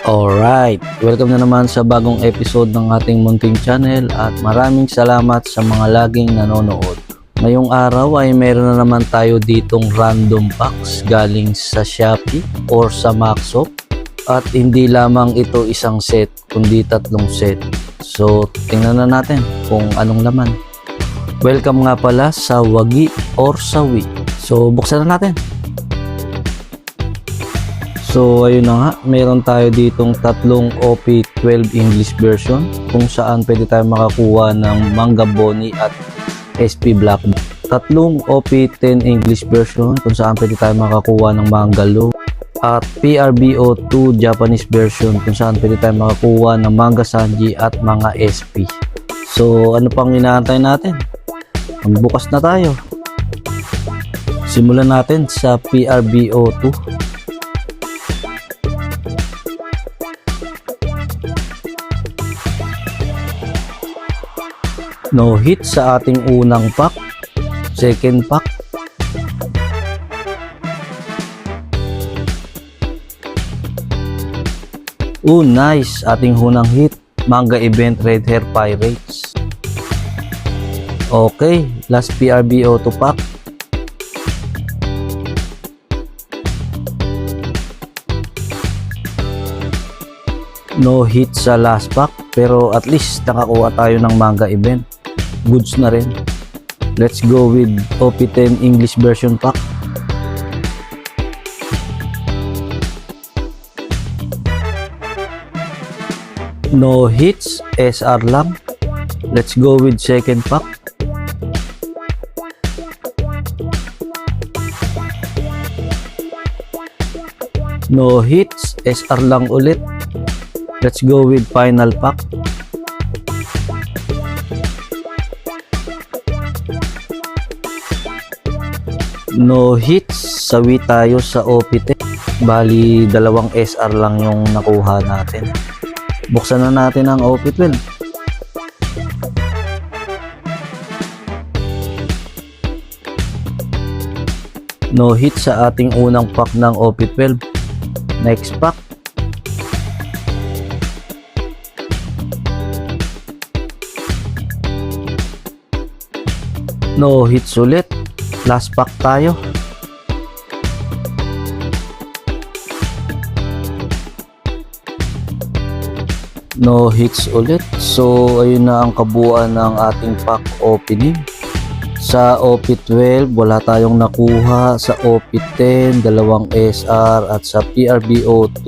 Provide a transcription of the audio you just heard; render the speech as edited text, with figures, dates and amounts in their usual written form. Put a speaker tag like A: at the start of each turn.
A: Alright, welcome na naman sa bagong episode ng ating munting channel at maraming salamat sa mga laging nanonood. Ngayong araw ay meron na naman tayo ditong random packs galing sa Shopee or sa Maxop at hindi lamang ito isang set kundi tatlong set. So tingnan na natin kung anong laman. Welcome nga pala sa Wagi or Sawi. So buksan na natin. So ayun na nga, meron tayo ditong tatlong OP12 English version kung saan pwede tayo makakuha ng Manga Bonnie at SP Black. Tatlong OP10 English version kung saan pwede tayo makakuha ng Manga Lu. At PRBO2 Japanese version kung saan pwede tayo makakuha ng Manga Sanji at mga SP. So ano pang inaantay natin? Magbukas na tayo. Simulan natin sa PRBO2. No hit sa ating unang pack. Second pack. Oh, nice. Ating unang hit. Manga Event Red Hair Pirates. Okay, last PRBO2 pack. No hit sa last pack, pero at least nakakuha tayo ng Manga Event. Goods na rin. Let's go with OP10 English version pack. No hits, SR lang. Let's go with second pack. No hits, SR lang ulit. Let's go with final pack. No hits, sawi tayo sa OP10. Bali, dalawang SR lang yung nakuha natin. Buksan na natin ang OP12. No hit sa ating unang pack ng OP12. Next pack. No hits ulit. Last pack tayo. No hits ulit. So ayun na ang kabuuan ng ating pack opening. Sa OP12 wala tayong nakuha. Sa OP10 dalawang SR at sa PRBO2